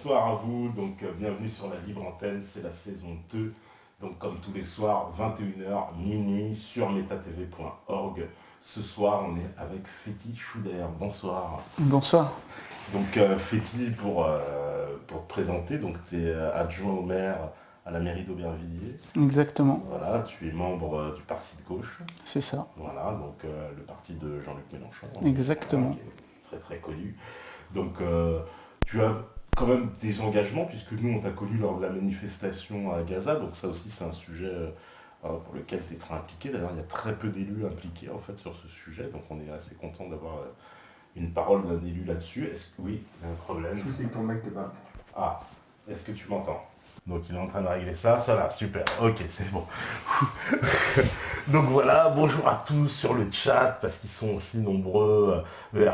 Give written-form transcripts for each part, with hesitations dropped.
bonsoir à vous, donc bienvenue sur la Libre Antenne, c'est la saison 2, donc comme tous les soirs, 21h, minuit, sur metatv.org. Ce soir, on est avec Féti Chouder, bonsoir. Bonsoir. Donc Féti, pour te présenter, donc tu es adjoint au maire à la mairie d'Aubervilliers. Exactement. Voilà, tu es membre du parti de gauche. C'est ça. Voilà, donc le parti de Jean-Luc Mélenchon. Exactement. Qui est très très connu. Donc tu as quand même des engagements, puisque nous on t'a connu lors de la manifestation à Gaza, donc ça aussi c'est un sujet pour lequel tu es très impliqué. D'ailleurs il y a très peu d'élus impliqués en fait sur ce sujet, donc on est assez content d'avoir une parole d'un élu là-dessus. Est-ce que oui, il y a un problème? Je sais que ton mec est pas. Ah, est-ce que tu m'entends? Donc il est en train de régler ça, ça va, super, ok, c'est bon. Donc voilà, bonjour à tous sur le chat, parce qu'ils sont aussi nombreux, ER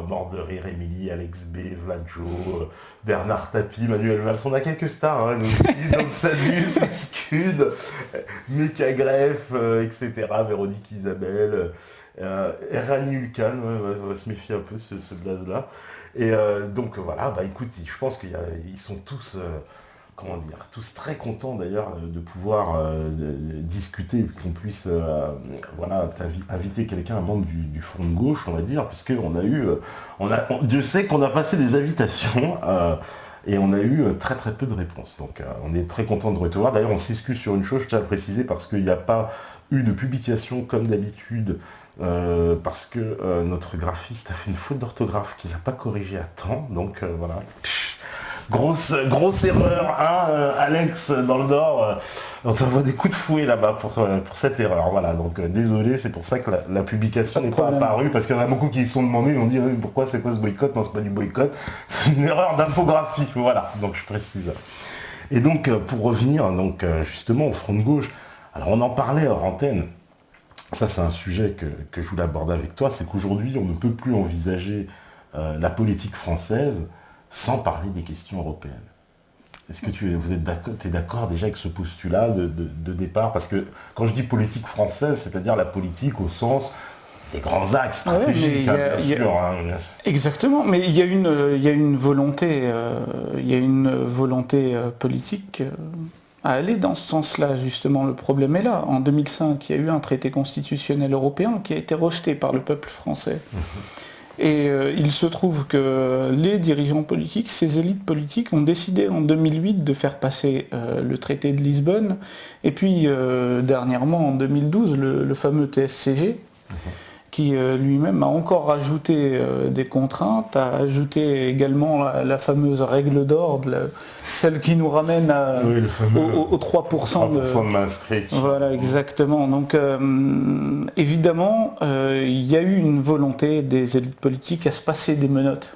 Mort de Rire, Émilie, Alex B, Vladjo, Bernard Tapie, Manuel Valls, on a quelques stars, hein, nous aussi, donc salut, Scud, Meka Greff, etc., Véronique Isabelle, Erani Hulkan, on va se méfier un peu ce blaze-là. Et donc voilà, bah écoute, je pense qu'ils sont tous... comment dire, tous très contents d'ailleurs de pouvoir discuter, qu'on puisse inviter quelqu'un, un membre du Front de gauche, on va dire, puisqu'on a eu, Dieu sait qu'on a passé des invitations et on a eu très très peu de réponses. Donc on est très content de recevoir. D'ailleurs on s'excuse sur une chose, je tiens à le préciser, parce qu'il n'y a pas eu de publication comme d'habitude, parce que notre graphiste a fait une faute d'orthographe qu'il n'a pas corrigée à temps, donc voilà. Grosse erreur, hein, Alex, dans le Nord, on t'envoie des coups de fouet là-bas pour cette erreur, voilà, donc désolé, c'est pour ça que la publication n'est pas apparue, parce qu'il y en a beaucoup qui se sont demandé, ils ont dit pourquoi c'est quoi ce boycott? Non, c'est pas du boycott, c'est une erreur d'infographie, voilà, donc je précise. Et donc, pour revenir, donc, justement, au Front de gauche, alors on en parlait hors antenne, ça c'est un sujet que je voulais aborder avec toi, c'est qu'aujourd'hui, on ne peut plus envisager la politique française sans parler des questions européennes. Est-ce que tu es d'accord déjà avec ce postulat de départ? Parce que quand je dis politique française, c'est-à-dire la politique au sens des grands axes stratégiques, bien sûr. Exactement, mais il y a une volonté, politique à aller dans ce sens-là, justement. Le problème est là. En 2005, il y a eu un traité constitutionnel européen qui a été rejeté par le peuple français. Et il se trouve que les dirigeants politiques, ces élites politiques, ont décidé en 2008 de faire passer le traité de Lisbonne, et puis dernièrement en 2012 le fameux TSCG, qui lui-même a encore ajouté des contraintes, a ajouté également la fameuse règle d'or, celle qui nous ramène aux 3%, de Maastricht. Voilà, exactement. Donc évidemment, il y a eu une volonté des élites politiques à se passer des menottes.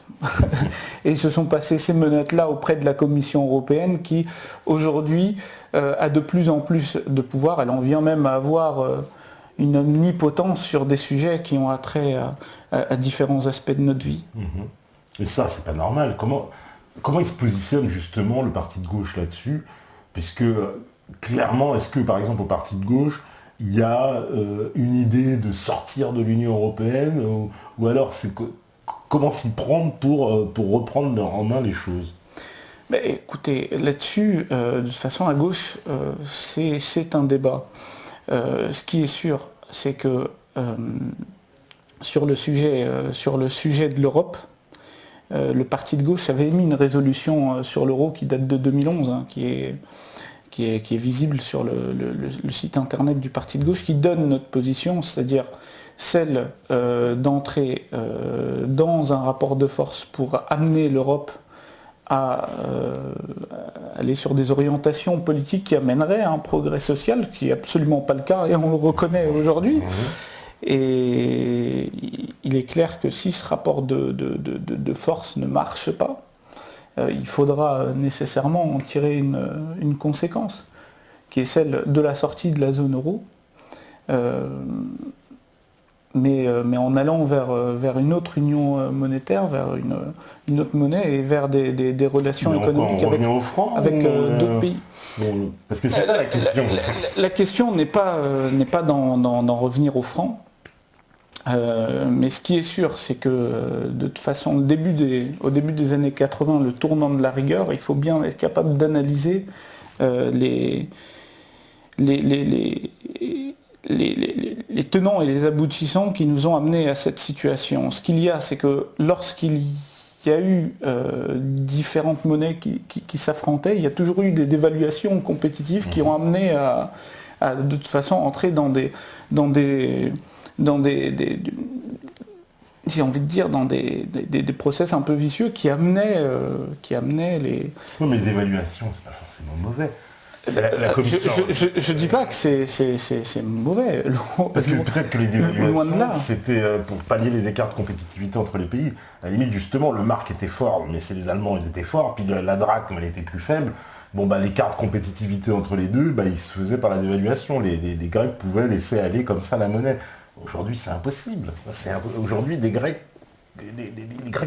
Et ils se sont passés ces menottes-là auprès de la Commission européenne qui, aujourd'hui, a de plus en plus de pouvoir. Elle en vient même à avoir une omnipotence sur des sujets qui ont attrait à différents aspects de notre vie. Et ça, c'est pas normal. Comment il se positionne justement le parti de gauche là-dessus? Puisque clairement, est-ce que par exemple au parti de gauche, il y a une idée de sortir de l'Union européenne, ou alors comment s'y prendre pour reprendre en main les choses? Écoutez, là-dessus, de toute façon à gauche, c'est un débat. Ce qui est sûr, c'est que sur le sujet de l'Europe, le parti de gauche avait émis une résolution sur l'euro qui date de 2011, hein, qui est visible sur le site internet du parti de gauche, qui donne notre position, c'est-à-dire celle d'entrer dans un rapport de force pour amener l'Europe à aller sur des orientations politiques qui amèneraient à un progrès social, qui n'est absolument pas le cas, et on le reconnaît aujourd'hui. Et il est clair que si ce rapport de force ne marche pas, il faudra nécessairement en tirer une conséquence, qui est celle de la sortie de la zone euro, mais en allant vers une autre union monétaire, vers une autre monnaie et vers des relations économiques avec d'autres pays. Parce que c'est ça la question. La question n'est pas d'en revenir au franc. Mais ce qui est sûr, c'est que de toute façon, au début des années 80, le tournant de la rigueur, il faut bien être capable d'analyser les tenants et les aboutissants qui nous ont amenés à cette situation. Ce qu'il y a, c'est que lorsqu'il y a eu différentes monnaies qui s'affrontaient, il y a toujours eu des dévaluations compétitives qui ont amené à de toute façon entrer j'ai envie de dire, dans des process un peu vicieux qui amenaient les... Oui, mais l'évaluation, c'est pas forcément mauvais. La commission... Je dis pas que c'est mauvais. Parce que peut-être que les dévaluations, c'était pour pallier les écarts de compétitivité entre les pays. À la limite, justement, le mark était fort, mais c'est les Allemands, ils étaient forts, puis la drachme, elle était plus faible. Bon, l'écart de compétitivité entre les deux, il se faisait par la dévaluation. Les Grecs pouvaient laisser aller comme ça la monnaie. Aujourd'hui, c'est impossible. Aujourd'hui, les Grecs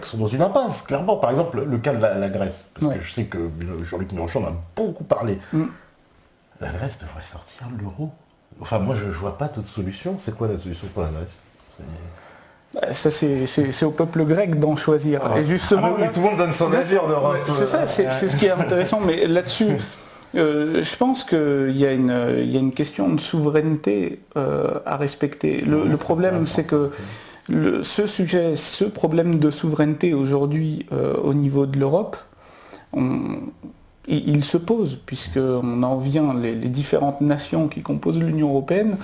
sont dans une impasse, clairement. Par exemple, le cas de la Grèce, parce que je sais que Jean-Luc Mélenchon en a beaucoup parlé. La Grèce devrait sortir de l'euro. Enfin, moi, je ne vois pas d'autre solution. C'est quoi la solution pour la Grèce? Ça, c'est au peuple grec d'en choisir. Et justement, mais tout le monde donne son avis en Europe. C'est ça, c'est ce qui est intéressant. Mais là-dessus, je pense qu'il y a une question de souveraineté à respecter. Le problème, c'est que ce problème de souveraineté aujourd'hui au niveau de l'Europe, il se pose, puisqu'on en vient, les différentes nations qui composent l'Union européenne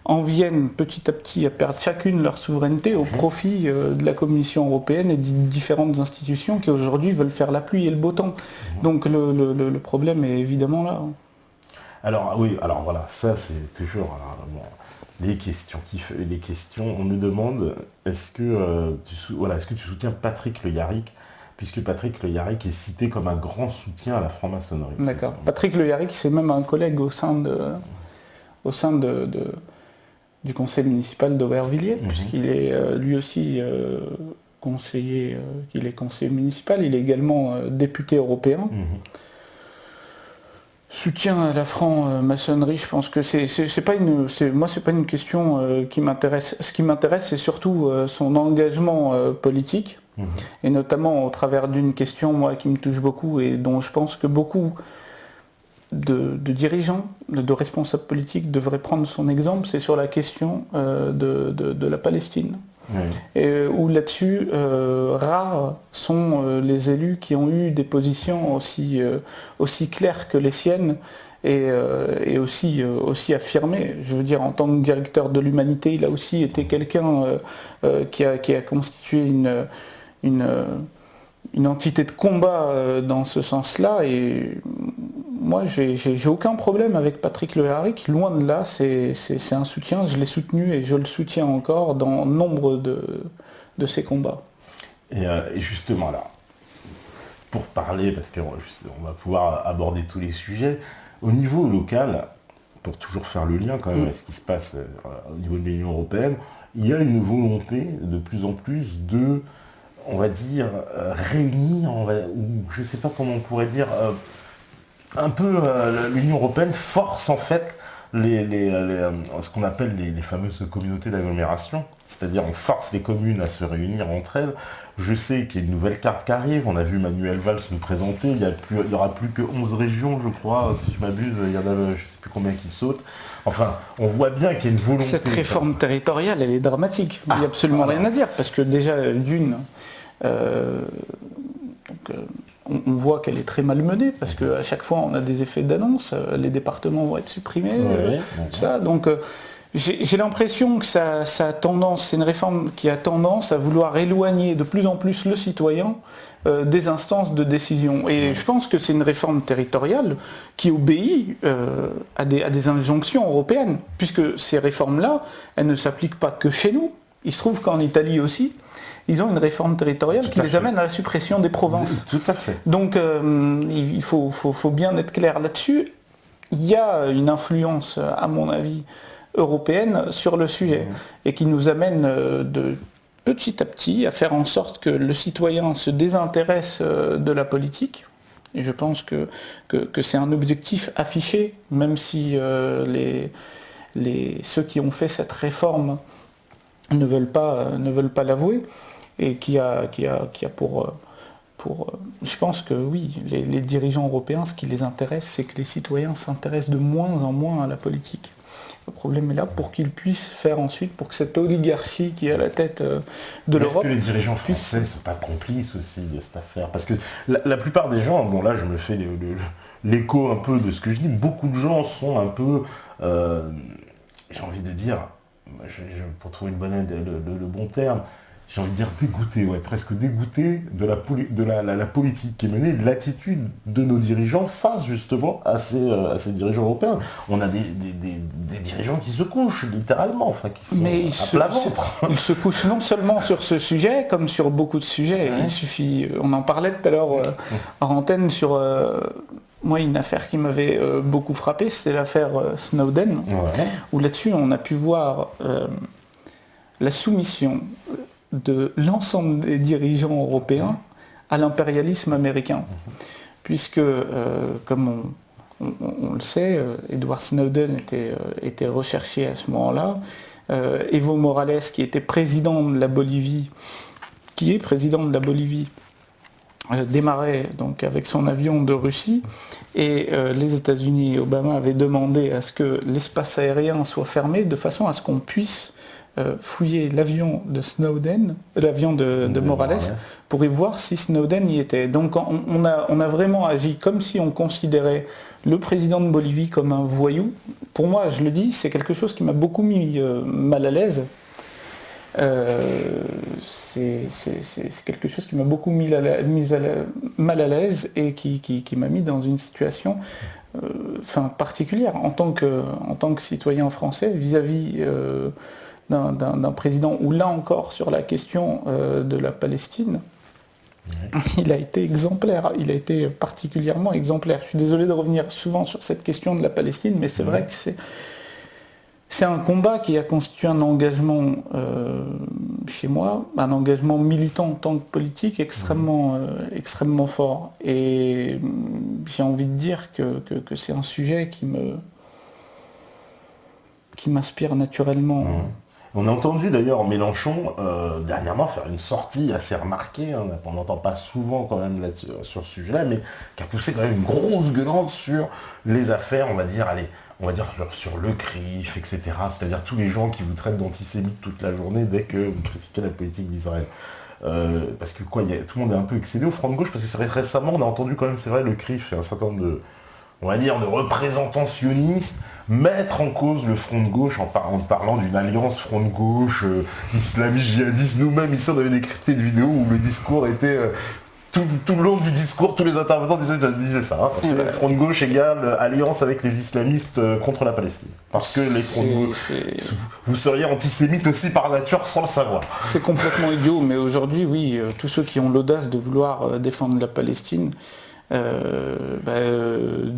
en viennent petit à petit à perdre chacune leur souveraineté au profit de la Commission européenne et des différentes institutions qui aujourd'hui veulent faire la pluie et le beau temps. Donc le problème est évidemment là. Alors oui, alors voilà, ça c'est toujours les questions. On nous demande est-ce que tu soutiens Patrick Le Yarrick, puisque Patrick Le Yarrick est cité comme un grand soutien à la franc-maçonnerie. D'accord. Patrick Le Yarrick, c'est même un collègue au sein du conseil municipal d'Aubervilliers, puisqu'il est lui aussi conseiller municipal, il est également député européen. Soutien à la franc-maçonnerie, je pense que c'est pas une question qui m'intéresse. Ce qui m'intéresse, c'est surtout son engagement politique, et notamment au travers d'une question, moi, qui me touche beaucoup et dont je pense que beaucoup de dirigeants, de responsables politiques devraient prendre son exemple, c'est sur la question de la Palestine. Et où là-dessus, rares sont les élus qui ont eu des positions aussi claires que les siennes et aussi affirmées. Je veux dire, en tant que directeur de l'humanité, il a aussi été quelqu'un qui a constitué une entité de combat dans ce sens-là. Et moi, j'ai aucun problème avec Patrick Le Yarrick, loin de là, c'est un soutien, je l'ai soutenu et je le soutiens encore dans nombre de ces combats. Et justement là, pour parler, parce qu'on va pouvoir aborder tous les sujets, au niveau local, pour toujours faire le lien quand même avec ce qui se passe au niveau de l'Union européenne, il y a une volonté de plus en plus de, on va dire, réunir, ou je ne sais pas comment on pourrait dire, un peu l'Union européenne force en fait ce qu'on appelle les fameuses communautés d'agglomération, c'est-à-dire on force les communes à se réunir entre elles. Je sais qu'il y a une nouvelle carte qui arrive, on a vu Manuel Valls nous présenter, il n'y aura plus que 11 régions, je crois, si je m'abuse, il y en a je ne sais plus combien qui sautent. Enfin, on voit bien qu'il y a une volonté. Cette réforme territoriale, elle est dramatique, il n'y a absolument rien à dire, parce que déjà, d'une... on voit qu'elle est très mal menée, parce qu'à chaque fois on a des effets d'annonce, les départements vont être supprimés, tout ça. Donc j'ai l'impression que ça a tendance, c'est une réforme qui a tendance à vouloir éloigner de plus en plus le citoyen des instances de décision. Et je pense que c'est une réforme territoriale qui obéit à des injonctions européennes, puisque ces réformes-là, elles ne s'appliquent pas que chez nous. Il se trouve qu'en Italie aussi, ils ont une réforme territoriale qui les amène à la suppression des provinces. Tout à fait. Donc il faut bien être clair là-dessus. Il y a une influence, à mon avis, européenne sur le sujet et qui nous amène de petit à petit à faire en sorte que le citoyen se désintéresse de la politique. Et je pense que c'est un objectif affiché, même si ceux qui ont fait cette réforme ne veulent pas l'avouer, et qui a pour je pense que oui, les dirigeants européens, ce qui les intéresse, c'est que les citoyens s'intéressent de moins en moins à la politique. Le problème est là pour qu'ils puissent faire ensuite, pour que cette oligarchie qui est à la tête de l'Europe... Est-ce que les dirigeants français ne sont pas complices aussi de cette affaire? Parce que la plupart des gens, bon là je me fais l'écho un peu de ce que je dis, beaucoup de gens sont un peu, j'ai envie de dire, pour trouver le bon terme, j'ai envie de dire dégoûté, ouais, presque dégoûté de la politique qui est menée, de l'attitude de nos dirigeants face justement à ces dirigeants européens. On a des dirigeants qui se couchent littéralement, enfin qui sont à plat ventre. Ils se couchent non seulement sur ce sujet, comme sur beaucoup de sujets. Ouais. Il suffit, on en parlait tout à l'heure en antenne sur... moi, une affaire qui m'avait beaucoup frappé, c'était l'affaire Snowden, Ouais. où là-dessus on a pu voir la soumission de l'ensemble des dirigeants européens à l'impérialisme américain. Puisque, comme on le sait, Edward Snowden était recherché à ce moment-là. Evo Morales, qui était président de la Bolivie, démarrait donc avec son avion de Russie, et les États-Unis et Obama avaient demandé à ce que l'espace aérien soit fermé de façon à ce qu'on puisse fouiller l'avion de Snowden, l'avion de Morales, pour y voir si Snowden y était. Donc on a vraiment agi comme si on considérait le président de Bolivie comme un voyou. Pour moi, je le dis, c'est quelque chose qui m'a beaucoup mis mal à l'aise. C'est quelque chose qui m'a beaucoup mal à l'aise et qui m'a mis dans une situation particulière en tant que citoyen français vis-à-vis d'un président, où là encore sur la question de la Palestine, il a été exemplaire, il a été particulièrement exemplaire. Je suis désolé de revenir souvent sur cette question de la Palestine, mais c'est vrai que c'est un combat qui a constitué un engagement chez moi, un engagement militant en tant que politique extrêmement fort. Et j'ai envie de dire que c'est un sujet qui m'inspire naturellement. On a entendu d'ailleurs Mélenchon dernièrement faire une sortie assez remarquée, hein, on n'entend pas souvent quand même sur ce sujet-là, mais qui a poussé quand même une grosse gueulante sur les affaires, on va dire sur le CRIF, etc. C'est-à-dire tous les gens qui vous traitent d'antisémites toute la journée dès que vous critiquez la politique d'Israël. Parce que tout le monde est un peu excédé au front de gauche, parce que c'est vrai, récemment on a entendu quand même, c'est vrai, le CRIF et un certain nombre de représentants sionistes mettre en cause le front de gauche en parlant d'une alliance front de gauche, islamiste, djihadiste. Nous-mêmes ici on avait décrypté une vidéo où le discours était... Tout le long du discours, tous les intervenants disaient ça. Hein, parce que le front de gauche égale alliance avec les islamistes contre la Palestine. Parce que les fronts de gauche, vous seriez antisémite aussi par nature sans le savoir. C'est complètement idiot, mais aujourd'hui, oui, tous ceux qui ont l'audace de vouloir défendre la Palestine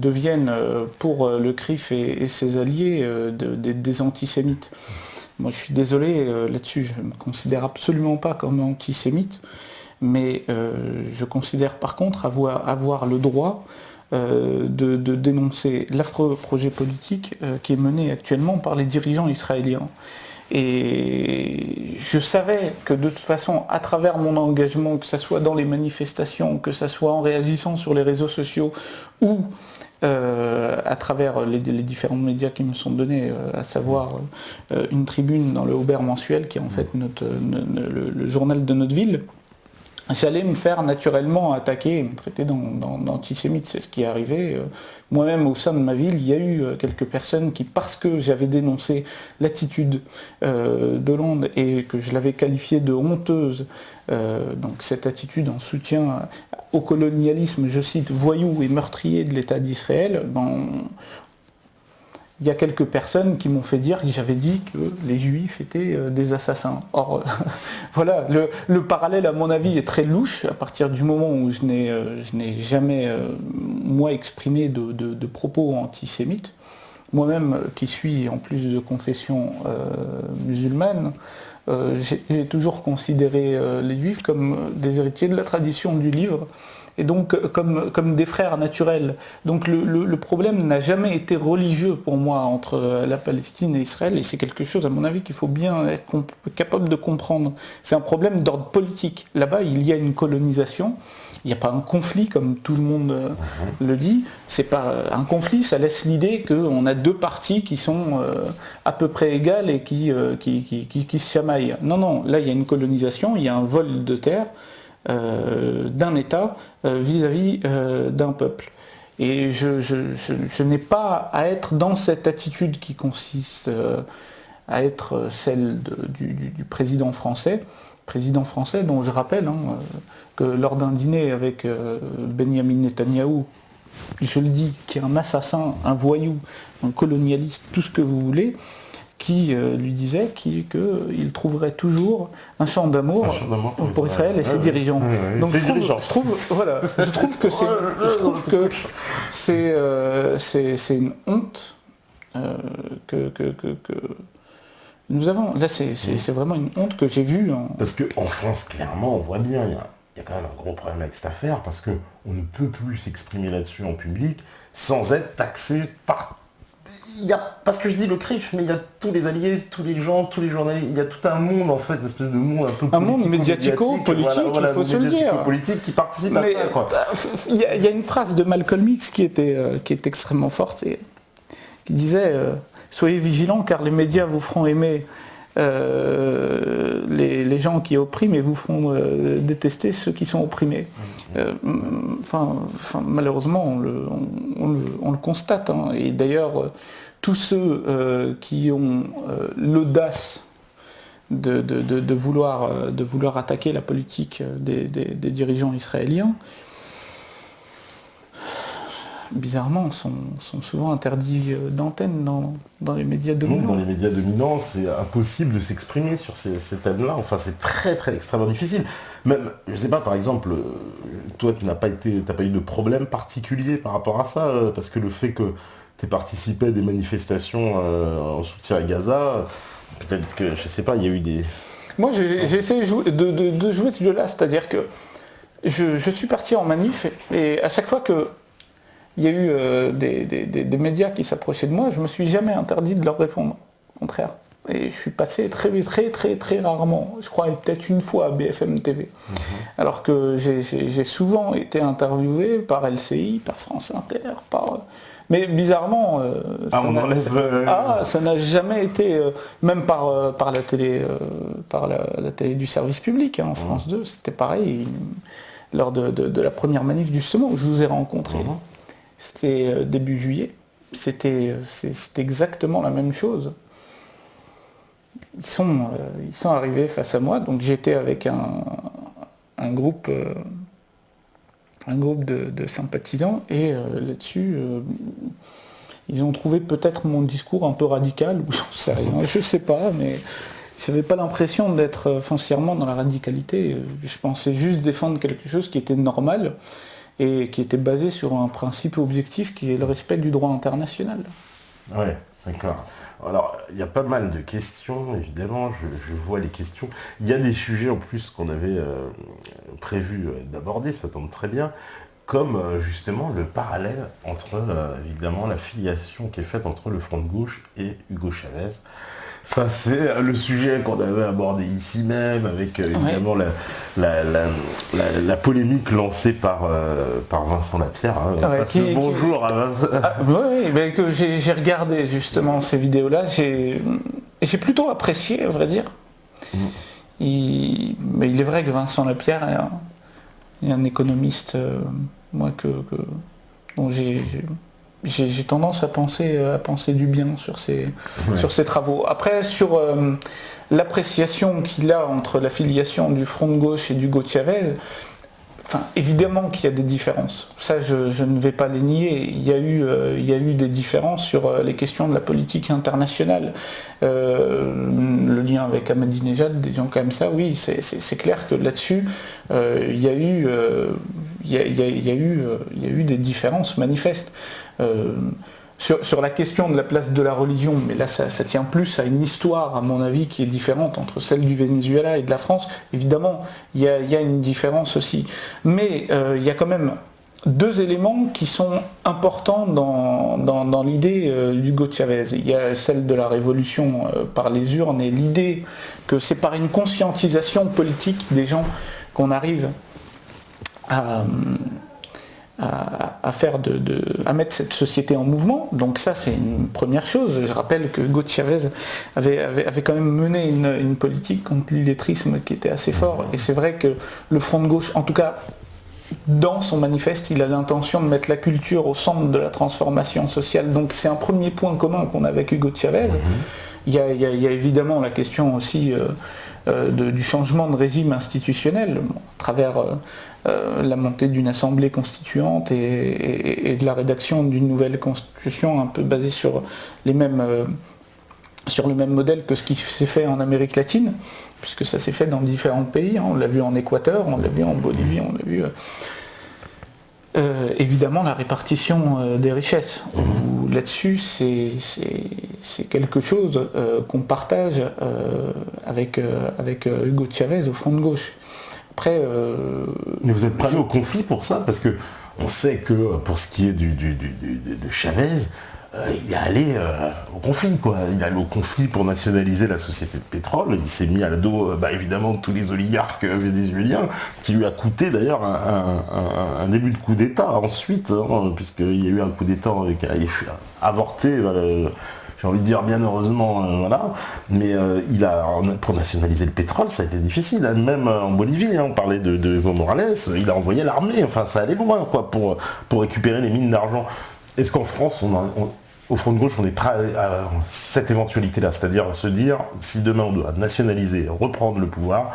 deviennent pour le CRIF et ses alliés des antisémites. Moi je suis désolé là-dessus, je ne me considère absolument pas comme antisémite, mais je considère par contre avoir le droit de dénoncer l'affreux projet politique qui est mené actuellement par les dirigeants israéliens. Et je savais que de toute façon, à travers mon engagement, que ce soit dans les manifestations, que ce soit en réagissant sur les réseaux sociaux ou à travers les différents médias qui me sont donnés, à savoir une tribune dans le Aubert mensuel, qui est en fait le journal de notre ville, j'allais me faire naturellement attaquer et me traiter d'antisémite. C'est ce qui est arrivé. Moi-même, au sein de ma ville, il y a eu quelques personnes qui, parce que j'avais dénoncé l'attitude d'Hollande et que je l'avais qualifiée de honteuse, donc cette attitude en soutien au colonialisme, je cite, voyou et meurtrier de l'État d'Israël, il y a quelques personnes qui m'ont fait dire que j'avais dit que les Juifs étaient des assassins. Or, voilà, le parallèle, à mon avis, est très louche à partir du moment où je n'ai jamais, moi, exprimé de propos antisémites. Moi-même, qui suis en plus de confession musulmane, j'ai toujours considéré les Juifs comme des héritiers de la tradition du livre et donc comme des frères naturels. Donc le problème n'a jamais été religieux pour moi entre la Palestine et Israël, et c'est quelque chose, à mon avis, qu'il faut bien être capable de comprendre. C'est un problème d'ordre politique. Là-bas, il y a une colonisation, il n'y a pas un conflit comme tout le monde le dit. C'est pas un conflit, ça laisse l'idée qu'on a deux parties qui sont à peu près égales et qui se chamaillent. Non, là il y a une colonisation, il y a un vol de terre d'un État vis-à-vis d'un peuple. Et je n'ai pas à être dans cette attitude qui consiste à être celle du président français dont je rappelle que lors d'un dîner avec Benyamin Netanyahou, je le dis, qui est un assassin, un voyou, un colonialiste, tout ce que vous voulez, qui lui disait qu'il trouverait toujours un chant d'amour pour Israël et ses dirigeants. Donc je trouve que c'est une honte que nous avons. Là, c'est vraiment une honte que j'ai vue. Parce qu'en France, clairement, on voit bien, il y a quand même un gros problème avec cette affaire, parce qu'on ne peut plus s'exprimer là-dessus en public sans être taxé par... parce que je dis le CRIF, mais il y a tous les alliés, tous les gens, tous les journalistes, il y a tout un monde en fait, une espèce de monde un peu politique. Un monde médiatico-politique, il faut se le dire. Politique qui participe à ça, quoi. Il y a une phrase de Malcolm X qui est extrêmement forte, et qui disait soyez vigilants car les médias vous feront aimer les gens qui oppriment et vous feront détester ceux qui sont opprimés. Malheureusement, on le constate. Et d'ailleurs, tous ceux qui ont l'audace de vouloir attaquer la politique des dirigeants israéliens, bizarrement, sont souvent interdits d'antenne dans les médias dominants. Dans les médias dominants, c'est impossible de s'exprimer sur ces thèmes-là. Enfin, c'est très, très extrêmement difficile. Même, je sais pas, par exemple, toi, tu n'as pas eu de problème particulier par rapport à ça, parce que le fait que tu aies participé à des manifestations en soutien à Gaza, peut-être que, je sais pas, il y a eu des... Moi, j'ai essayé de jouer ce jeu-là, c'est-à-dire que je suis parti en manif, et à chaque fois que il y a eu des médias qui s'approchaient de moi, je ne me suis jamais interdit de leur répondre, au contraire. Et je suis passé très, très, très, très rarement, je crois peut-être une fois à BFM TV, alors que j'ai souvent été interviewé par LCI, par France Inter, mais bizarrement, ça n'a jamais été, même par la télé, la télé du service public, en France 2, c'était pareil, lors de la première manif justement où je vous ai rencontré. C'était début juillet, c'était exactement la même chose. Ils sont arrivés face à moi, donc j'étais avec un groupe de sympathisants, et là-dessus, ils ont trouvé peut-être mon discours un peu radical, ou j'en sais rien, je sais pas, mais je n'avais pas l'impression d'être foncièrement dans la radicalité. Je pensais juste défendre quelque chose qui était normal, et qui était basé sur un principe objectif qui est le respect du droit international. Ouais, d'accord. Alors, il y a pas mal de questions, évidemment, je vois les questions. Il y a des sujets en plus qu'on avait prévu d'aborder, ça tombe très bien, comme justement le parallèle entre, évidemment, la filiation qui est faite entre le Front de gauche et Hugo Chavez. Ça, c'est le sujet qu'on avait abordé ici même, avec évidemment la polémique lancée par Vincent Lapierre. Bonjour à Vincent. Oui, que j'ai regardé justement ces vidéos-là. J'ai plutôt apprécié, à vrai dire. Mais il est vrai que Vincent Lapierre est un économiste, dont j'ai tendance à penser du bien sur ses travaux. Après, sur l'appréciation qu'il a entre l'affiliation du Front de gauche et d'Hugo Chavez, évidemment qu'il y a des différences. Ça, je ne vais pas les nier. Il y a eu des différences sur les questions de la politique internationale. Le lien avec Ahmadinejad, des gens comme ça, oui, c'est clair que là-dessus, il y a eu des différences manifestes. sur la question de la place de la religion, mais là ça tient plus à une histoire, à mon avis, qui est différente entre celle du Venezuela et de la France. Évidemment, il y a une différence aussi. Mais il y a quand même deux éléments qui sont importants dans l'idée d'Hugo Chavez. Il y a celle de la révolution par les urnes et l'idée que c'est par une conscientisation politique des gens qu'on arrive à mettre cette société en mouvement. Donc ça, c'est une première chose. Je rappelle que Hugo Chavez avait quand même mené une politique contre l'illettrisme qui était assez fort. Et c'est vrai que le Front de gauche, en tout cas dans son manifeste, il a l'intention de mettre la culture au centre de la transformation sociale. Donc c'est un premier point commun qu'on a avec Hugo Chavez. Il y a évidemment la question aussi du changement de régime institutionnel à travers la montée d'une assemblée constituante et de la rédaction d'une nouvelle constitution un peu basée sur le même modèle que ce qui s'est fait en Amérique latine, puisque ça s'est fait dans différents pays. On l'a vu en Équateur, on l'a vu en Bolivie, on l'a vu... évidemment la répartition des richesses. Là-dessus, c'est quelque chose qu'on partage avec Hugo Chavez au Front de gauche. Après, mais vous êtes prêt au conflit pour ça? Parce que on sait que pour ce qui est de Chavez, il est allé au conflit, quoi. Il est allé au conflit pour nationaliser la société de pétrole. Il s'est mis à la dos, évidemment, de tous les oligarques vénézuéliens, qui lui a coûté d'ailleurs un début de coup d'État ensuite, puisqu'il y a eu un coup d'État qui a avorté, j'ai envie de dire bien heureusement, voilà. Mais pour nationaliser le pétrole, ça a été difficile. Hein. Même en Bolivie, on parlait de Evo Morales, il a envoyé l'armée. Enfin, ça allait loin, quoi, pour récupérer les mines d'argent. Est-ce qu'en France, au Front de gauche, on est prêt à cette éventualité-là, c'est-à-dire à se dire, si demain on doit nationaliser, reprendre le pouvoir,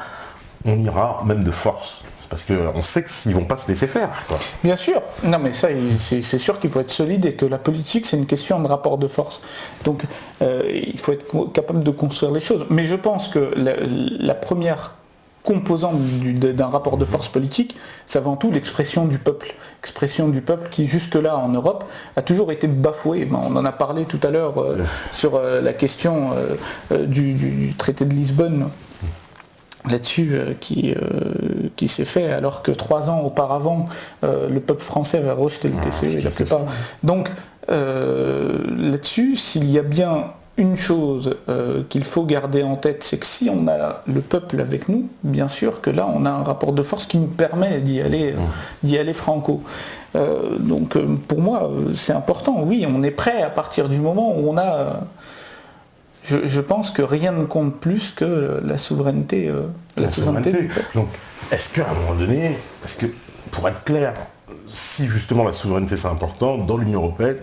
on ira même de force? Parce qu'on sait qu'ils ne vont pas se laisser faire, quoi. Bien sûr, non mais ça, c'est sûr qu'il faut être solide et que la politique, c'est une question de rapport de force. Donc il faut être capable de construire les choses. Mais je pense que la première composante d'un rapport de force politique, c'est avant tout l'expression du peuple. Expression du peuple qui, jusque-là, en Europe, a toujours été bafouée. On en a parlé tout à l'heure sur la question du traité de Lisbonne, là-dessus, qui s'est fait alors que 3 ans auparavant, le peuple français avait rejeté le TCE. Donc, là-dessus, s'il y a bien une chose qu'il faut garder en tête, c'est que si on a le peuple avec nous, bien sûr que là on a un rapport de force qui nous permet d'y aller franco. Donc pour moi c'est important, oui, on est prêt à partir du moment où on a... Je pense que rien ne compte plus que la souveraineté. La souveraineté. Donc est-ce qu'à un moment donné, pour être clair, si justement la souveraineté c'est important, dans l'Union européenne,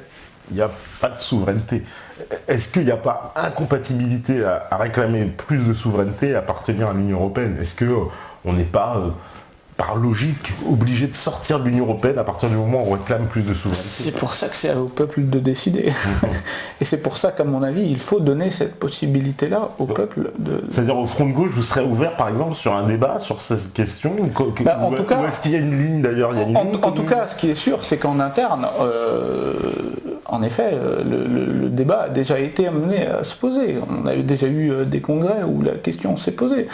il n'y a pas de souveraineté. Est-ce qu'il n'y a pas incompatibilité à réclamer plus de souveraineté et à appartenir à l'Union européenne? Est-ce qu'on n'est pas, par logique, obligé de sortir de l'Union européenne à partir du moment où on réclame plus de souveraineté? C'est pour ça que c'est au peuple de décider. Et c'est pour ça qu'à mon avis, il faut donner cette possibilité-là au peuple de... C'est-à-dire au Front de gauche, vous serez ouvert par exemple sur un débat sur cette question? En tout cas, est-ce qu'il y a une ligne d'ailleurs? En tout cas, ce qui est sûr, c'est qu'en interne, en effet, le débat a déjà été amené à se poser. On a déjà eu des congrès où la question s'est posée.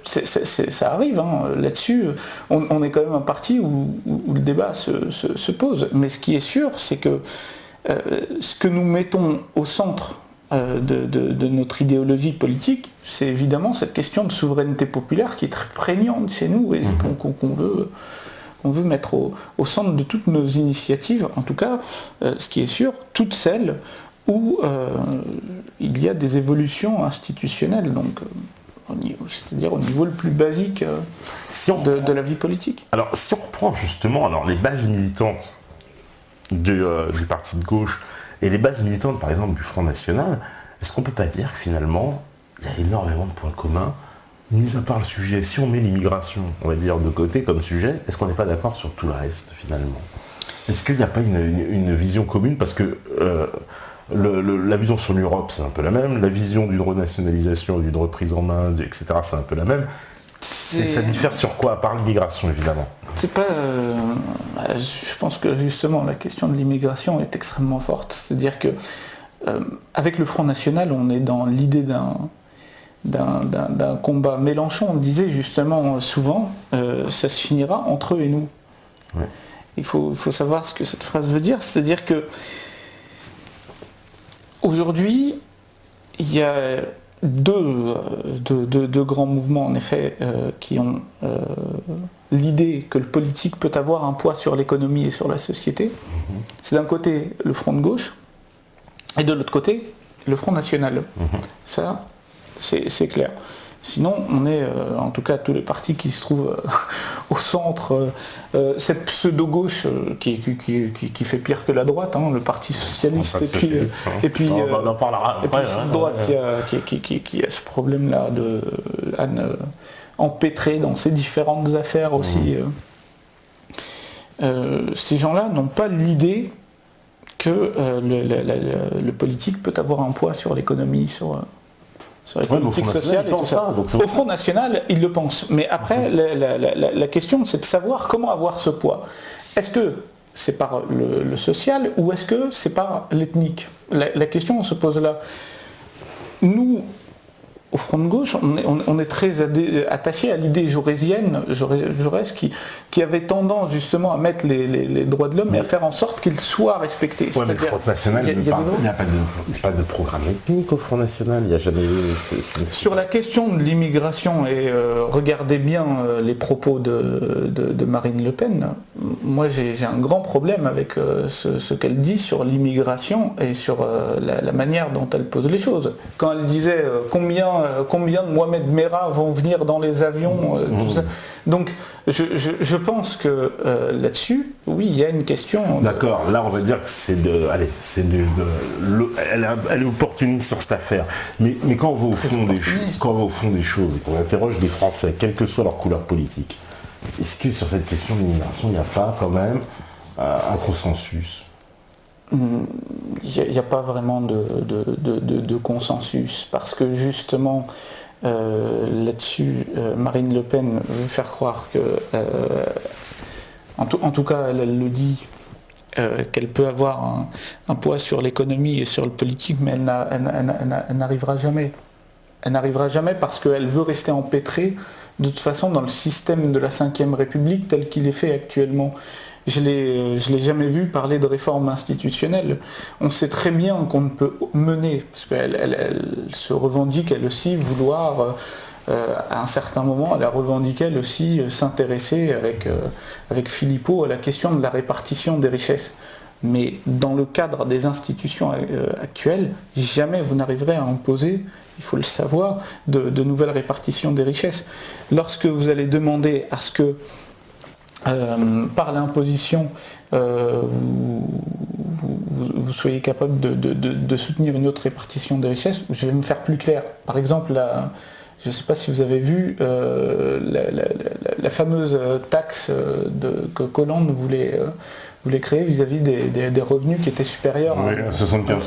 Ça arrive, hein, là-dessus. On est quand même un parti où le débat se pose. Mais ce qui est sûr, c'est que ce que nous mettons au centre de notre idéologie politique, c'est évidemment cette question de souveraineté populaire qui est très prégnante chez nous et qu'on veut mettre au centre de toutes nos initiatives, en tout cas, ce qui est sûr, toutes celles où il y a des évolutions institutionnelles, donc c'est-à-dire au niveau le plus basique de la vie politique. Alors, si on reprend justement les bases militantes du parti de gauche et les bases militantes, par exemple, du Front National, est-ce qu'on ne peut pas dire que finalement, il y a énormément de points communs, mis à part le sujet, si on met l'immigration, on va dire, de côté comme sujet, est-ce qu'on n'est pas d'accord sur tout le reste, finalement? Est-ce qu'il n'y a pas une vision commune? Parce que la vision sur l'Europe, c'est un peu la même, la vision d'une renationalisation, d'une reprise en main, etc., c'est un peu la même. Ça diffère sur quoi, à part l'immigration, évidemment? C'est pas. Je pense que justement la question de l'immigration est extrêmement forte. C'est-à-dire que avec le Front National, on est dans l'idée d'un combat. Mélenchon disait justement souvent, ça se finira entre eux et nous. Ouais. Il faut savoir ce que cette phrase veut dire. C'est-à-dire que aujourd'hui, il y a deux grands mouvements en effet qui ont l'idée que le politique peut avoir un poids sur l'économie et sur la société. C'est d'un côté le Front de gauche et de l'autre côté le Front National. Ça, c'est clair. Sinon, on est, en tout cas tous les partis qui se trouvent au centre, cette pseudo-gauche qui fait pire que la droite, hein, le Parti Socialiste, et puis on en parlera après, cette droite qui a ce problème-là de empêtré dans ses différentes affaires aussi. Ces gens-là n'ont pas l'idée que le politique peut avoir un poids sur l'économie, sur les politiques sociales et tout ça. Au Front National, ils le pensent. Mais après, la question, c'est de savoir comment avoir ce poids. Est-ce que c'est par le social ou est-ce que c'est par l'ethnique? La question, on se pose là. Nous, au Front de gauche, on est très attaché à l'idée jaurès qui avait tendance justement à mettre les droits de l'homme et à faire en sorte qu'ils soient respectés. Ouais, mais le Front National, il n'y a pas de programme ethnique au Front National, il n'y a jamais eu... Sur la question de l'immigration, et regardez bien les propos de Marine Le Pen, moi j'ai un grand problème avec ce qu'elle dit sur l'immigration et sur la manière dont elle pose les choses. Quand elle disait combien de Mohamed Merah vont venir dans les avions, tout ça. Donc je pense que là-dessus, oui, il y a une question. D'accord, là on va dire que elle est opportuniste sur cette affaire. Mais quand on va au fond des choses et qu'on interroge des Français, quelle que soit leur couleur politique, est-ce que sur cette question de l'immigration, il n'y a pas quand même un consensus? Il n'y a pas vraiment de consensus, parce que justement là-dessus, Marine Le Pen veut faire croire que, en tout cas elle le dit, qu'elle peut avoir un poids sur l'économie et sur le politique, mais elle n'arrivera jamais. Elle n'arrivera jamais parce qu'elle veut rester empêtrée de toute façon dans le système de la Ve République tel qu'il est fait actuellement. Je l'ai jamais vu parler de réforme institutionnelle. On sait très bien qu'on ne peut mener, parce qu'elle se revendique elle aussi vouloir, à un certain moment, elle a revendiqué elle aussi s'intéresser avec Philippot à la question de la répartition des richesses. Mais dans le cadre des institutions actuelles, jamais vous n'arriverez à imposer, il faut le savoir, de nouvelles répartitions des richesses. Lorsque vous allez demander à ce que par l'imposition, vous soyez capable de soutenir une autre répartition des richesses, je vais me faire plus clair. Par exemple, je ne sais pas si vous avez vu la fameuse taxe que Hollande voulait créer vis-à-vis des revenus qui étaient supérieurs à 75%,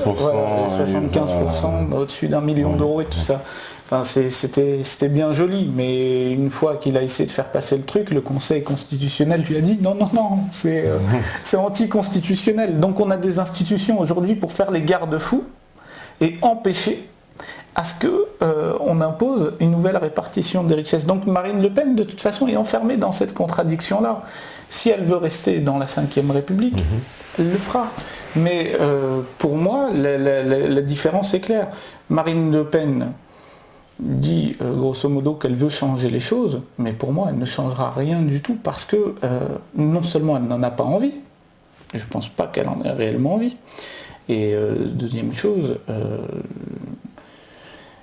75% au-dessus d'1 million d'euros et tout ça. Enfin, c'était bien joli, mais une fois qu'il a essayé de faire passer le truc, le Conseil constitutionnel lui a dit non, c'est anticonstitutionnel. Donc on a des institutions aujourd'hui pour faire les garde-fous et empêcher à ce qu'on impose une nouvelle répartition des richesses. Donc Marine Le Pen, de toute façon, est enfermée dans cette contradiction-là. Si elle veut rester dans la Ve République, elle le fera. Mais pour moi, la différence est claire. Marine Le Pen dit grosso modo qu'elle veut changer les choses, mais pour moi, elle ne changera rien du tout parce que non seulement elle n'en a pas envie, je ne pense pas qu'elle en ait réellement envie, et deuxième chose,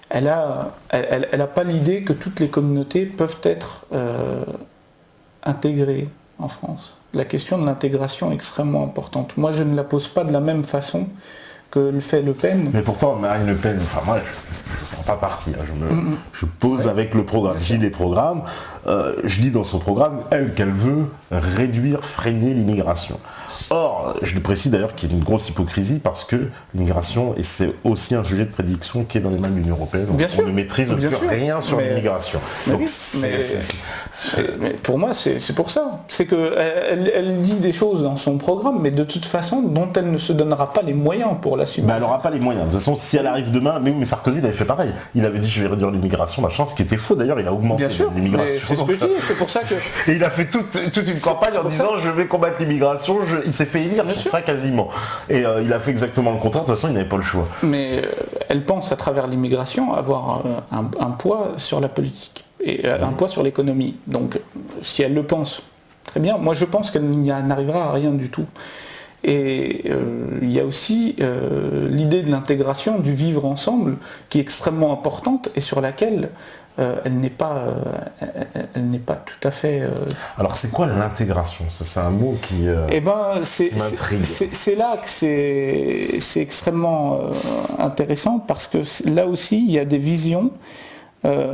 elle n'a pas l'idée que toutes les communautés peuvent être intégrées en France. La question de l'intégration est extrêmement importante. Moi, je ne la pose pas de la même façon que le fait Le Pen. Mais pourtant, Marine Le Pen, enfin moi, je ne prends pas parti. Je pose avec le programme. J'ai les programmes. je lis dans son programme, elle, qu'elle veut réduire, freiner l'immigration. Or, je le précise d'ailleurs qu'il y a une grosse hypocrisie parce que l'immigration, et c'est aussi un sujet de prédiction qui est dans les mains de l'Union européenne. On ne maîtrise rien sur l'immigration. Donc, mais pour moi, c'est pour ça. C'est qu'elle dit des choses dans son programme, mais de toute façon, dont elle ne se donnera pas les moyens pour l'assumer. Elle n'aura pas les moyens. De toute façon, si elle arrive demain, mais Sarkozy il avait fait pareil. Il avait dit je vais réduire l'immigration, machin, ce qui était faux d'ailleurs, il a augmenté l'immigration. C'est ce que je dis, c'est pour ça que... Et il a fait toute une campagne en disant je vais combattre l'immigration, il s'est fait élire sur ça quasiment. Et il a fait exactement le contraire, de toute façon il n'avait pas le choix. Mais elle pense à travers l'immigration avoir un poids sur la politique et un poids sur l'économie. Donc si elle le pense, très bien. Moi je pense qu'elle n'arrivera à rien du tout. Et il y a aussi l'idée de l'intégration, du vivre ensemble, qui est extrêmement importante et sur laquelle elle n'est pas tout à fait... Alors c'est quoi l'intégration? C'est un mot qui m'intrigue. C'est là que c'est extrêmement intéressant parce que là aussi il y a des visions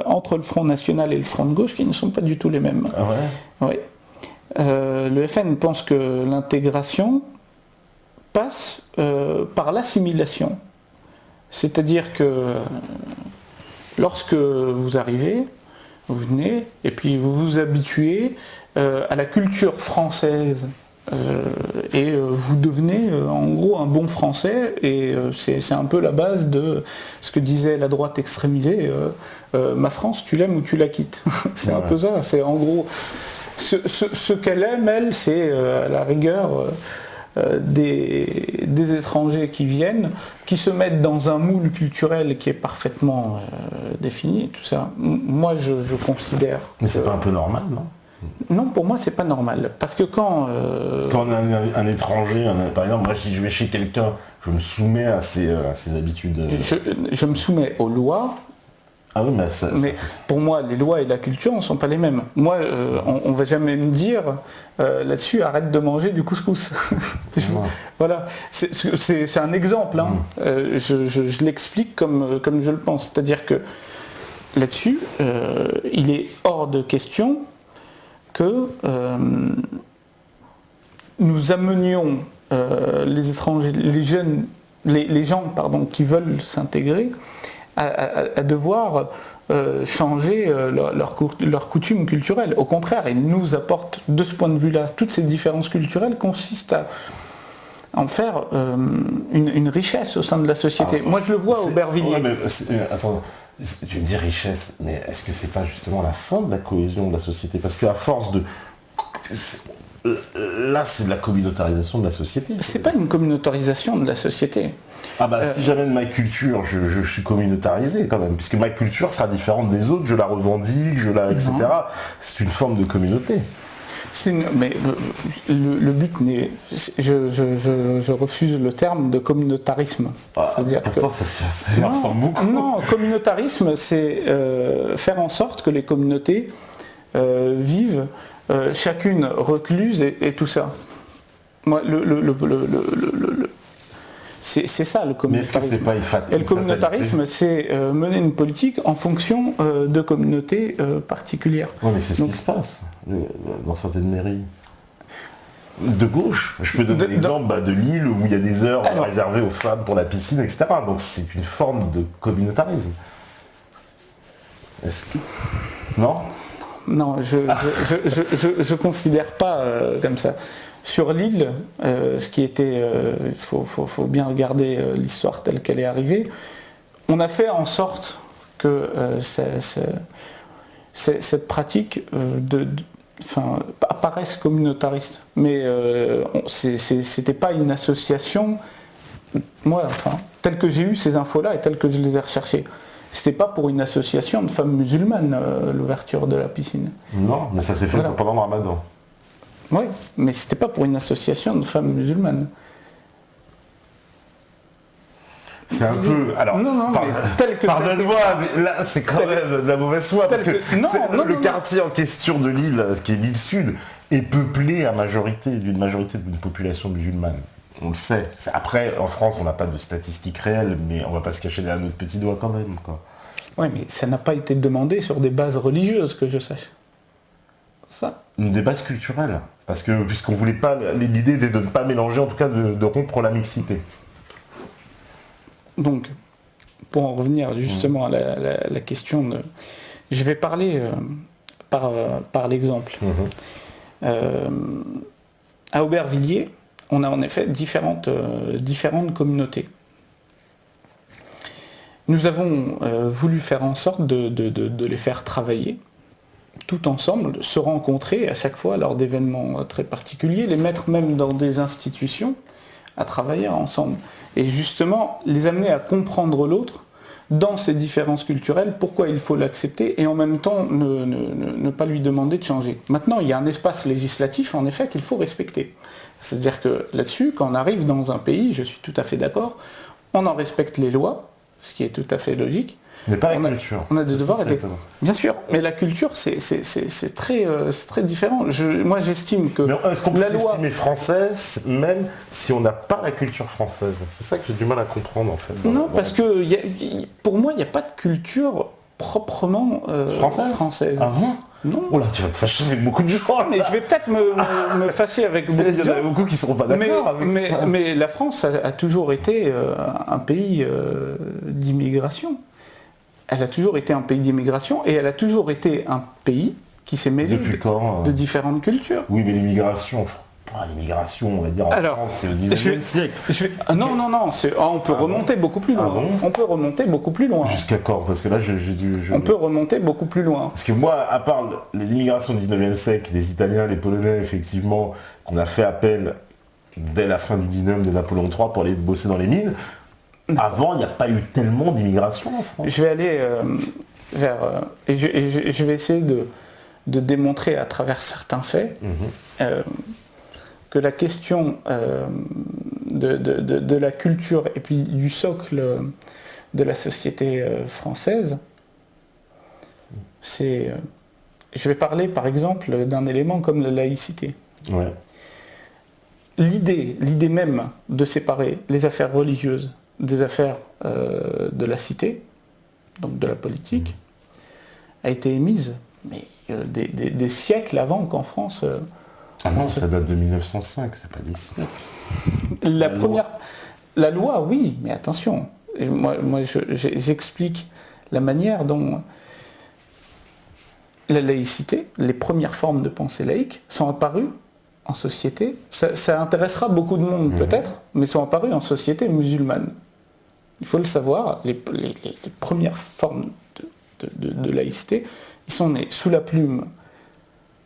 entre le Front National et le Front de Gauche qui ne sont pas du tout les mêmes. Ah ouais. Oui. Le FN pense que l'intégration passe par l'assimilation. C'est-à-dire que lorsque vous arrivez, vous venez, et puis vous vous habituez à la culture française, et vous devenez en gros un bon français, et c'est un peu la base de ce que disait la droite extrémisée, ma France, tu l'aimes ou tu la quittes. C'est un peu ça, c'est en gros, ce qu'elle aime, elle, c'est à la rigueur... des étrangers qui viennent, qui se mettent dans un moule culturel qui est parfaitement défini, tout ça. Moi, je considère... Mais c'est pas un peu normal, non? Non, pour moi, c'est pas normal. Parce que quand on a un étranger, par exemple, moi, si je vais chez quelqu'un, je me soumets à ses habitudes... Je me soumets aux lois. Ah oui, mais pour moi, les lois et la culture ne sont pas les mêmes. Moi, on ne va jamais me dire là-dessus, arrête de manger du couscous. Voilà, c'est un exemple. Hein. Je l'explique comme je le pense. C'est-à-dire que là-dessus, il est hors de question que nous amenions les étrangers, les gens qui veulent s'intégrer, à devoir changer leurs coutumes culturelles. Au contraire, ils nous apportent, de ce point de vue-là, toutes ces différences culturelles consistent à en faire une richesse au sein de la société. Moi, je le vois à Aubervilliers. Ouais, attends, tu me dis richesse, mais est-ce que c'est pas justement la fin de la cohésion de la société? Parce qu'à force de... Là, c'est de la communautarisation de la société. C'est pas une communautarisation de la société. Si j'amène ma culture, je suis communautarisé quand même, puisque ma culture sera différente des autres, je la revendique, etc. C'est une forme de communauté. Mais le but n'est... Je refuse le terme de communautarisme. C'est-à-dire pourtant, ça ressemble beaucoup. Non, communautarisme, c'est faire en sorte que les communautés vivent chacune recluse et tout ça. Moi, c'est ça le communautarisme. Mais est-ce que c'est pas et le communautarisme, c'est mener une politique en fonction de communautés particulières. Oui, mais c'est ce qui se passe dans certaines mairies. De gauche, je peux donner l'exemple de Lille où il y a des heures réservées aux femmes pour la piscine, etc. Donc c'est une forme de communautarisme. Non ? Non, je considère pas comme ça. Sur l'île, ce qui était, il faut bien regarder l'histoire telle qu'elle est arrivée, on a fait en sorte que cette pratique apparaisse communautariste. Mais c'était pas une association, telle que j'ai eu ces infos-là et telle que je les ai recherchées. C'était pas pour une association de femmes musulmanes, l'ouverture de la piscine. Non, mais ça s'est fait pendant le Ramadan. Oui, mais c'était pas pour une association de femmes musulmanes. C'est un peu... Alors, pardonne-moi, mais là, c'est quand même de la mauvaise foi, parce que le quartier en question de Lille, qui est l'île Sud, est peuplé d'une majorité d'une population musulmane. On le sait. Après, en France, on n'a pas de statistiques réelles, mais on ne va pas se cacher derrière notre petit doigt quand même. Oui, mais ça n'a pas été demandé sur des bases religieuses, que je sache. ça. Des bases culturelles. Parce que, puisqu'on voulait pas, l'idée était de ne pas mélanger, en tout cas de rompre la mixité. Donc, pour en revenir justement à la question de... Je vais parler par l'exemple. À Aubervilliers, on a en effet différentes communautés. Nous avons voulu faire en sorte de les faire travailler tout ensemble, se rencontrer à chaque fois lors d'événements très particuliers, les mettre même dans des institutions à travailler ensemble. Et justement, les amener à comprendre l'autre dans ces différences culturelles, pourquoi il faut l'accepter et en même temps ne pas lui demander de changer. Maintenant, il y a un espace législatif, en effet, qu'il faut respecter. C'est-à-dire que là-dessus, quand on arrive dans un pays, je suis tout à fait d'accord, on en respecte les lois, ce qui est tout à fait logique. Mais pas la culture. On a des devoirs et des... Bien sûr, mais la culture, c'est très différent. Moi, j'estime que mais est-ce qu'on peut la loi s'estimer française, même si on n'a pas la culture française? C'est ça que j'ai du mal à comprendre, en fait. Non, parce que pour moi, il n'y a pas de culture proprement française. Ah bon? Non. Oh là, tu vas te fâcher avec beaucoup de gens. Mais je vais peut-être me fâcher avec beaucoup de gens. Il y en a beaucoup qui ne seront pas d'accord avec ça. Mais la France a toujours été un pays d'immigration. Elle a toujours été un pays d'immigration et elle a toujours été un pays qui s'est mêlé de différentes cultures. Oui, mais l'immigration, on va dire en France, c'est au 19e siècle. Non, on peut remonter beaucoup plus loin. On peut remonter beaucoup plus loin. Jusqu'à quand? Parce que là, on peut remonter beaucoup plus loin. Parce que moi, à part les immigrations du 19e siècle, les Italiens, les Polonais, effectivement, qu'on a fait appel dès la fin du 19e de Napoléon III pour aller bosser dans les mines, avant, il n'y a pas eu tellement d'immigration en France. Je vais aller vers... et je vais essayer de démontrer à travers certains faits que la question de la culture et puis du socle de la société française, c'est... je vais parler par exemple d'un élément comme la laïcité. Ouais. L'idée même de séparer les affaires religieuses des affaires de la cité, donc de la politique, a été émise mais, des siècles avant qu'en France... non, ça date de 1905, c'est pas d'ici. La loi, oui, mais attention, moi j'explique la manière dont la laïcité, les premières formes de pensée laïque, sont apparues en société, ça intéressera beaucoup de monde peut-être, mais sont apparues en société musulmane. Il faut le savoir, les premières formes de laïcité, ils sont nés sous la plume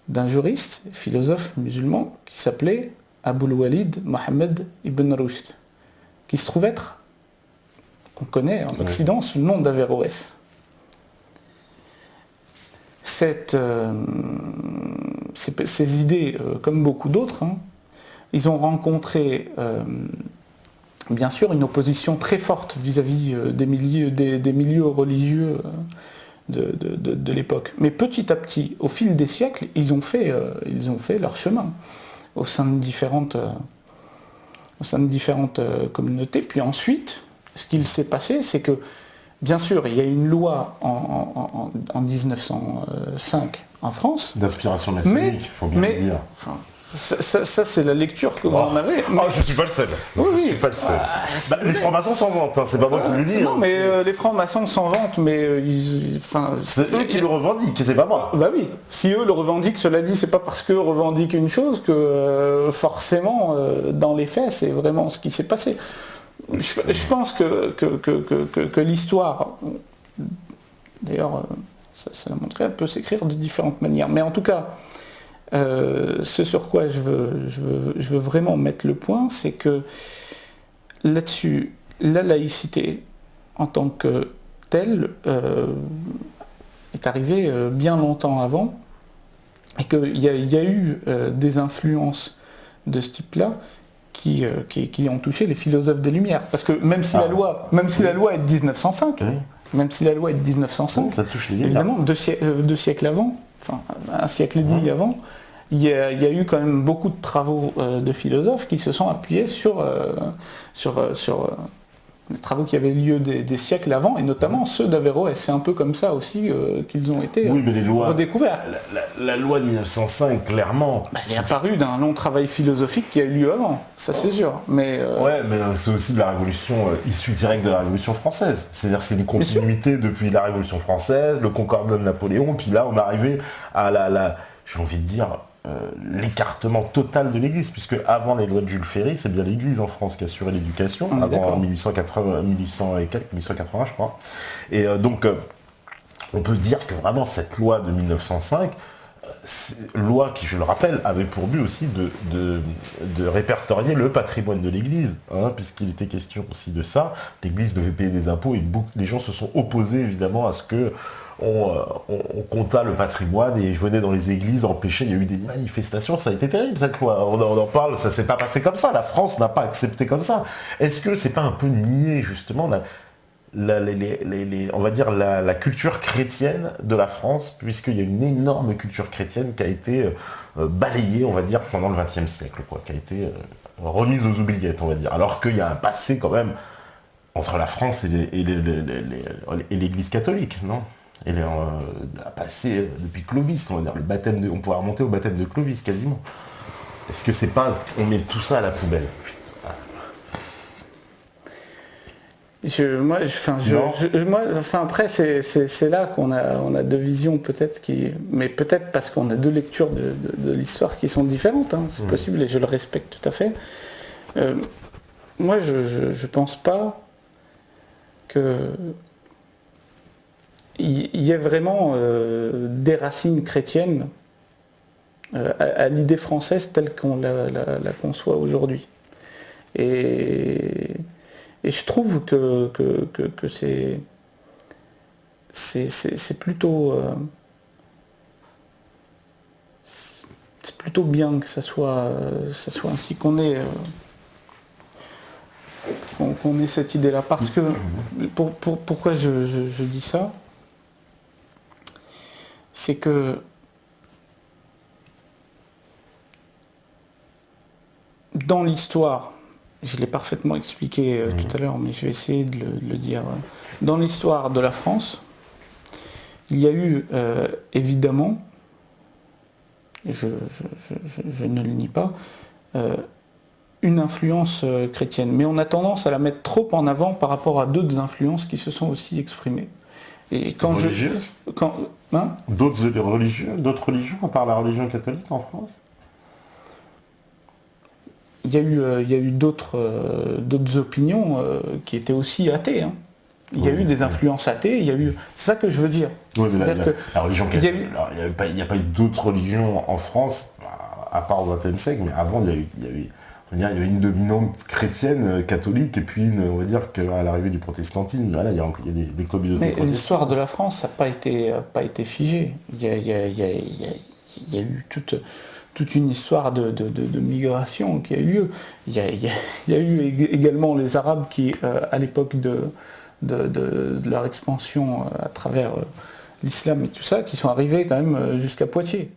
d'un juriste, philosophe musulman, qui s'appelait Aboul Walid Mohammed ibn Rushd, qui se trouve être, qu'on connaît en Occident sous le nom d'Averroès. Ces idées, comme beaucoup d'autres, ils ont rencontré bien sûr une opposition très forte vis-à-vis des milieux religieux de l'époque. Mais petit à petit, au fil des siècles, ils ont fait leur chemin au sein de différentes communautés. Puis ensuite, ce qu'il s'est passé, c'est que, bien sûr, il y a une loi en 1905 en France. D'inspiration maçonnique, il faut bien le dire. Enfin, ça c'est la lecture que vous en avez. Mais... je suis pas le seul. Oui, je suis pas le seul. Les francs-maçons s'en vantent, c'est pas moi qui le dis. Non, mais les francs-maçons s'en vantent, mais c'est eux qui le revendiquent, c'est pas moi. Bah oui, si eux le revendiquent, cela dit, c'est pas parce qu'eux revendiquent une chose que forcément, dans les faits, c'est vraiment ce qui s'est passé. Je pense que l'histoire, d'ailleurs, ça l'a montré, elle peut s'écrire de différentes manières. Mais en tout cas, ce sur quoi je veux vraiment mettre le point, c'est que là-dessus, la laïcité, en tant que telle, est arrivée bien longtemps avant, et qu'il y a eu des influences de ce type-là qui ont touché les philosophes des Lumières. Parce que même si la loi est de 1905, ça touche les Lumières. Évidemment, deux siècles avant, enfin un siècle et demi avant, il y a eu quand même beaucoup de travaux de philosophes qui se sont appuyés sur des travaux qui avaient lieu des siècles avant, et notamment ceux d'Averroès. C'est un peu comme ça aussi qu'ils ont été oui, mais les lois, redécouverts. La loi de 1905, clairement... Elle est apparue d'un long travail philosophique qui a eu lieu avant, ça c'est sûr. Mais ouais, mais c'est aussi de la révolution issue directe de la Révolution française. C'est-à-dire c'est une continuité depuis la Révolution française, le Concordat de Napoléon, puis là on est arrivé à j'ai envie de dire, l'écartement total de l'Église, puisque avant les lois de Jules Ferry, c'est bien l'Église en France qui assurait l'éducation, avant 1880 je crois. Et donc, on peut dire que vraiment cette loi de 1905, loi qui, je le rappelle, avait pour but aussi de répertorier le patrimoine de l'Église, hein, puisqu'il était question aussi de ça. L'Église devait payer des impôts et les gens se sont opposés évidemment à ce que on compta le patrimoine et venaient dans les églises empêcher. Il y a eu des manifestations, ça a été terrible cette loi. On en parle, ça s'est pas passé comme ça. La France n'a pas accepté comme ça. Est-ce que c'est pas un peu nier justement on va dire la culture chrétienne de la France, puisqu'il y a une énorme culture chrétienne qui a été balayée, on va dire, pendant le XXe siècle, quoi, qui a été remise aux oubliettes, on va dire. Alors qu'il y a un passé quand même entre la France et l'Église catholique, non? Elle a passé depuis Clovis, on va dire, on pourrait remonter au baptême de Clovis quasiment. Est-ce que c'est pas, on met tout ça à la poubelle? Après, c'est là qu'on a deux visions peut-être mais peut-être parce qu'on a deux lectures de l'histoire qui sont différentes, hein, c'est possible et je le respecte tout à fait. Moi, je pense pas que il y ait vraiment des racines chrétiennes à l'idée française telle qu'on la conçoit aujourd'hui. Et je trouve que c'est plutôt bien que ça soit ainsi, qu'on ait cette idée-là. Parce que pourquoi je dis ça, c'est que dans l'histoire, je l'ai parfaitement expliqué tout à l'heure, mais je vais essayer de le dire. Dans l'histoire de la France, il y a eu évidemment, je ne le nie pas, une influence chrétienne. Mais on a tendance à la mettre trop en avant par rapport à d'autres influences qui se sont aussi exprimées. Et quand religieuses d'autres religions, à part la religion catholique en France? Il y a eu d'autres opinions qui étaient aussi athées. Hein. Il y a eu des influences athées, c'est ça que je veux dire. Oui, mais la religion catholique, il n'y a pas eu d'autres religions en France, à part au XXe siècle, mais avant, il y avait une dominante chrétienne, catholique, et puis on va dire qu'à l'arrivée du protestantisme, là, il y a des communautés. Mais l'histoire de la France n'a pas été figée. Il y a eu toute une histoire de migration qui a eu lieu. Il y a eu également les Arabes qui, à l'époque de leur expansion à travers l'islam et tout ça, qui sont arrivés quand même jusqu'à Poitiers.